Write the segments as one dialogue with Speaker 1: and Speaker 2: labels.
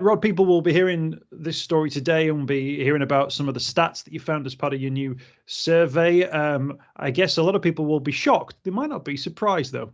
Speaker 1: Rod, people will be hearing this story today and be hearing about some of the stats that you found as part of your new survey. I guess a lot of people will be shocked. They might not be surprised, though.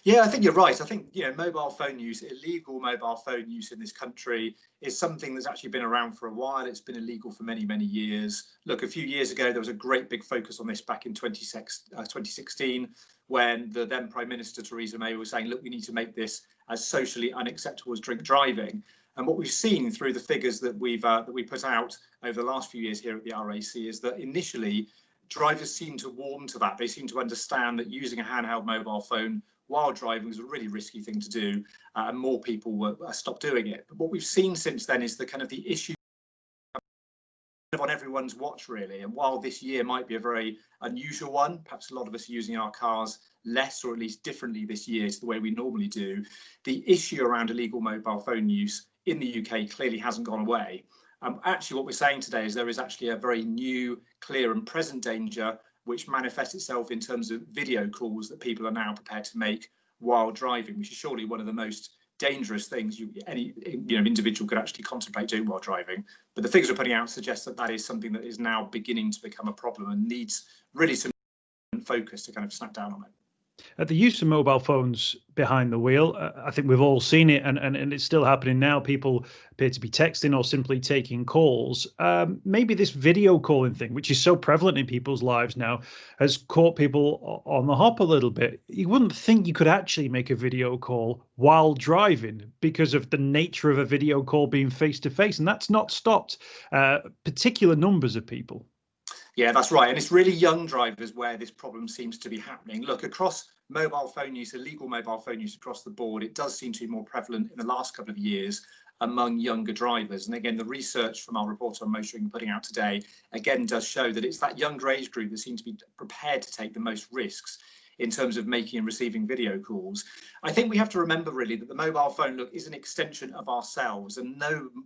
Speaker 2: Yeah, I think you're right. I think, mobile phone use, illegal mobile phone use in this country is something that's actually been around for a while. It's been illegal for many, many years. Look, a few years ago, there was a great big focus on this back in 2016, when the then Prime Minister, Theresa May, was saying, look, we need to make this as socially unacceptable as drink driving. And what we've seen through the figures that we put out over the last few years here at the RAC is that initially drivers seem to warm to that. They seem to understand that using a handheld mobile phone while driving is a really risky thing to do, and more people will stop doing it. But what we've seen since then is the issue on everyone's watch, really. And while this year might be a very unusual one, perhaps a lot of us are using our cars less, or at least differently this year to the way we normally do, the issue around illegal mobile phone use in the UK clearly hasn't gone away. Actually, what we're saying today is there is actually a very new, clear and present danger which manifests itself in terms of video calls that people are now prepared to make while driving, which is surely one of the most dangerous things any individual could actually contemplate doing while driving. But the figures we're putting out suggest that that is something that is now beginning to become a problem and needs really some focus to kind of snap down on it.
Speaker 1: The use of mobile phones behind the wheel, I think we've all seen it, and it's still happening now. People appear to be texting or simply taking calls. Maybe this video calling thing, which is so prevalent in people's lives now, has caught people on the hop a little bit. You wouldn't think you could actually make a video call while driving because of the nature of a video call being face-to-face, and that's not stopped particular numbers of people.
Speaker 2: Yeah, that's right. And it's really young drivers where this problem seems to be happening. Look, across mobile phone use, illegal mobile phone use across the board, it does seem to be more prevalent in the last couple of years among younger drivers. And again, the research from our report on motoring putting out today, again, does show that it's that younger age group that seems to be prepared to take the most risks in terms of making and receiving video calls. I think we have to remember really that the mobile phone, look, is an extension of ourselves, and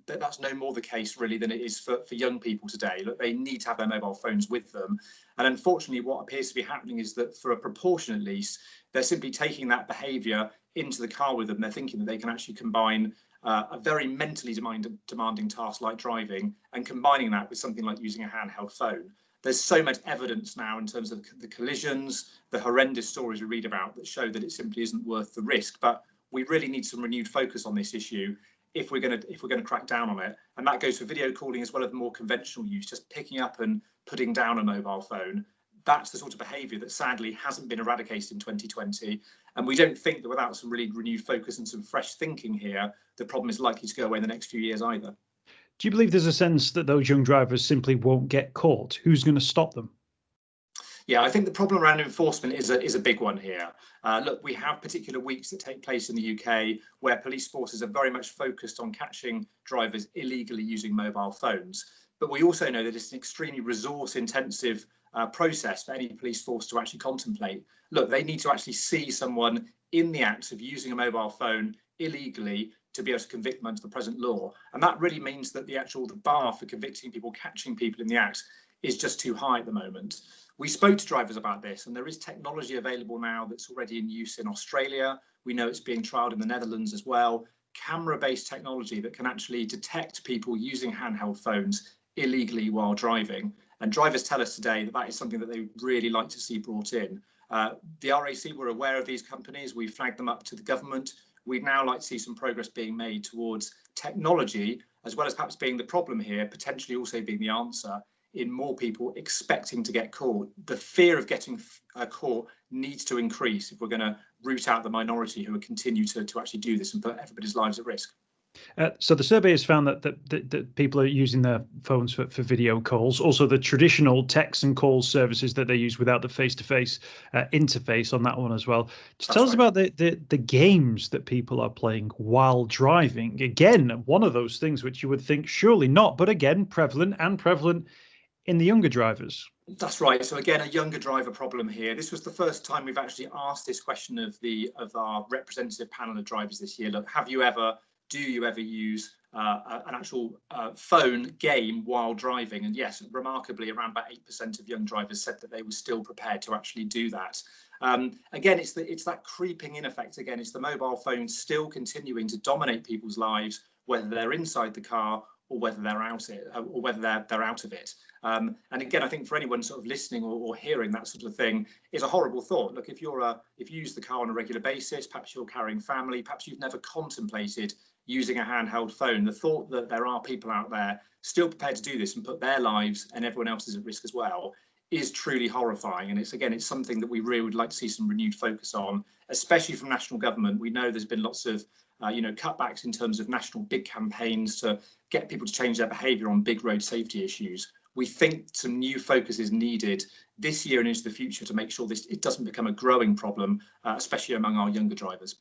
Speaker 2: that's no more the case really than it is for young people today. Look, they need to have their mobile phones with them. And unfortunately, what appears to be happening is that for a proportion at least, they're simply taking that behaviour into the car with them. They're thinking that they can actually combine a very mentally demanding task like driving and combining that with something like using a handheld phone. There's so much evidence now in terms of the collisions, the horrendous stories we read about that show that it simply isn't worth the risk. But we really need some renewed focus on this issue if we're going to crack down on it. And that goes for video calling as well as more conventional use, just picking up and putting down a mobile phone. That's the sort of behaviour that sadly hasn't been eradicated in 2020. And we don't think that without some really renewed focus and some fresh thinking here, the problem is likely to go away in the next few years either.
Speaker 1: Do you believe there's a sense that those young drivers simply won't get caught? Who's going to stop them?
Speaker 2: Yeah, I think the problem around enforcement is a big one here. Look, we have particular weeks that take place in the UK where police forces are very much focused on catching drivers illegally using mobile phones. But we also know that it's an extremely resource intensive process for any police force to actually contemplate. Look, they need to actually see someone in the act of using a mobile phone illegally to be able to convict them under the present law. And that really means that the bar for convicting people, catching people in the act is just too high at the moment. We spoke to drivers about this, and there is technology available now that's already in use in Australia. We know it's being trialled in the Netherlands as well. Camera-based technology that can actually detect people using handheld phones illegally while driving. And drivers tell us today that that is something that they would really like to see brought in. The RAC were aware of these companies. We flagged them up to the government. We'd now like to see some progress being made towards technology, as well as perhaps being the problem here, potentially also being the answer in more people expecting to get caught. The fear of getting caught needs to increase if we're going to root out the minority who will continue to actually do this and put everybody's lives at risk.
Speaker 1: So the survey has found that people are using their phones for video calls, also the traditional text and call services that they use without the face-to-face interface on that one as well. Just tell us about the games that people are playing while driving. Again, one of those things which you would think surely not, but again, prevalent in the younger drivers.
Speaker 2: That's right. So again, a younger driver problem here. This was the first time we've actually asked this question of our representative panel of drivers this year. Look, have you ever do you ever use an actual phone game while driving? And yes, remarkably, around about 8% of young drivers said that they were still prepared to actually do that. Again, it's that creeping in effect. Again, it's the mobile phone still continuing to dominate people's lives, whether they're inside the car or whether they're out of it. And again, I think for anyone sort of listening or hearing that sort of thing is a horrible thought. Look, if you use the car on a regular basis, perhaps you're carrying family, perhaps you've never contemplated using a handheld phone, the thought that there are people out there still prepared to do this and put their lives and everyone else's at risk as well is truly horrifying. And it's something that we really would like to see some renewed focus on, especially from national government. We know there's been lots of cutbacks in terms of national big campaigns to get people to change their behaviour on big road safety issues. We think some new focus is needed this year and into the future to make sure it doesn't become a growing problem, especially among our younger drivers.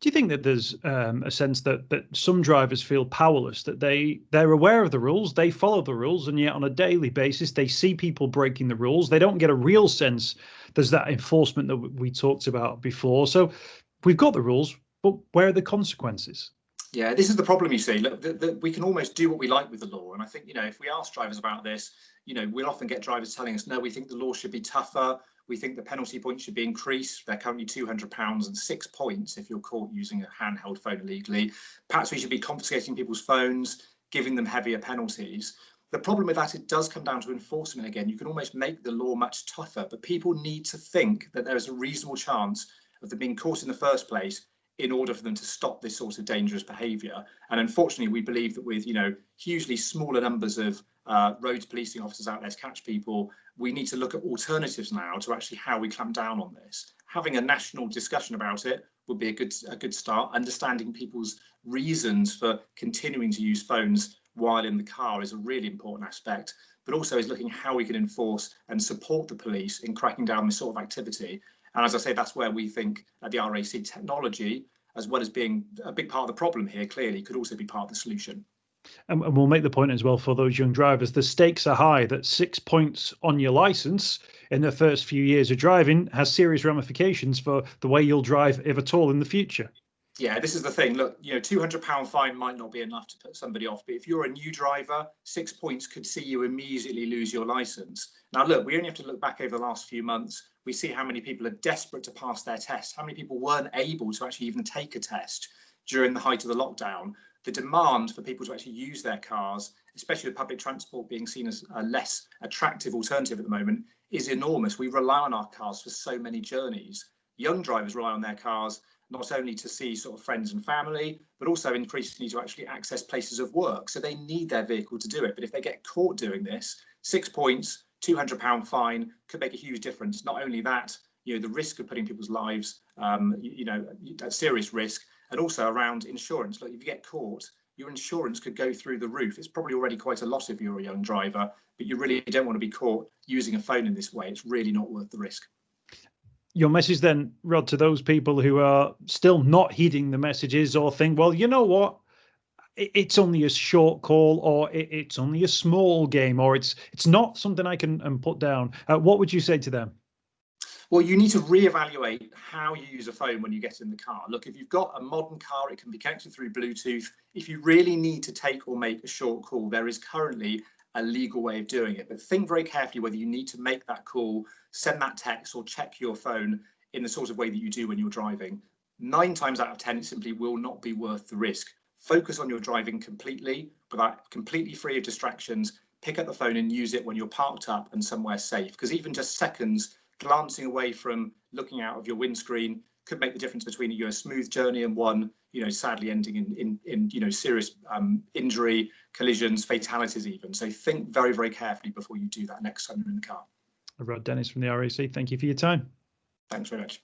Speaker 1: Do you think that there's a sense that some drivers feel powerless, that they're aware of the rules, they follow the rules, and yet on a daily basis they see people breaking the rules? They don't get a real sense there's that enforcement that we talked about before. So we've got the rules, but where are the consequences?
Speaker 2: Yeah, this is the problem, you see. Look, we can almost do what we like with the law. And I think, if we ask drivers about this, we'll often get drivers telling us, no, we think the law should be tougher. We think the penalty points should be increased. They're currently £200 and 6 points if you're caught using a handheld phone illegally. Perhaps we should be confiscating people's phones, giving them heavier penalties. The problem with that, it does come down to enforcement again. You can almost make the law much tougher, but people need to think that there is a reasonable chance of them being caught in the first place in order for them to stop this sort of dangerous behaviour. And unfortunately, we believe that with hugely smaller numbers of roads policing officers out there to catch people, we need to look at alternatives now to actually how we clamp down on this. Having a national discussion about it would be a good start. Understanding people's reasons for continuing to use phones while in the car is a really important aspect, but also is looking how we can enforce and support the police in cracking down on this sort of activity. And as I say, that's where we think the RAC technology, as well as being a big part of the problem here, clearly could also be part of the solution.
Speaker 1: And we'll make the point as well for those young drivers, the stakes are high, that 6 points on your license in the first few years of driving has serious ramifications for the way you'll drive, if at all, in the future.
Speaker 2: Yeah, this is the thing. Look, £200 fine might not be enough to put somebody off, but if you're a new driver, 6 points could see you immediately lose your license. Now, look, we only have to look back over the last few months. We see how many people are desperate to pass their test, how many people weren't able to actually even take a test during the height of the lockdown. The demand for people to actually use their cars, especially with public transport being seen as a less attractive alternative at the moment, is enormous. We rely on our cars for so many journeys. Young drivers rely on their cars not only to see sort of friends and family, but also increasingly to actually access places of work. So they need their vehicle to do it. But if they get caught doing this, 6 points, £200 fine could make a huge difference. Not only that, the risk of putting people's lives, at serious risk, and also around insurance. Look, if you get caught, your insurance could go through the roof. It's probably already quite a lot if you're a young driver, but you really don't want to be caught using a phone in this way. It's really not worth the risk.
Speaker 1: Your message then, Rod, to those people who are still not heeding the messages or think, well, you know what, it's only a short call, or it's only a small game, or it's not something I can put down. What would you say to them?
Speaker 2: Well, you need to reevaluate how you use a phone when you get in the car. Look, if you've got a modern car, it can be connected through Bluetooth. If you really need to take or make a short call, there is currently a legal way of doing it. But think very carefully whether you need to make that call, send that text, or check your phone in the sort of way that you do when you're driving. 9 times out of 10, it simply will not be worth the risk. Focus on your driving completely, completely free of distractions. Pick up the phone and use it when you're parked up and somewhere safe, because even just seconds glancing away from looking out of your windscreen could make the difference between a smooth journey and one, sadly ending in serious injury, collisions, fatalities even. So think very, very carefully before you do that next time you're in the car.
Speaker 1: Rod Dennis from the RAC, thank you for your time.
Speaker 2: Thanks very much.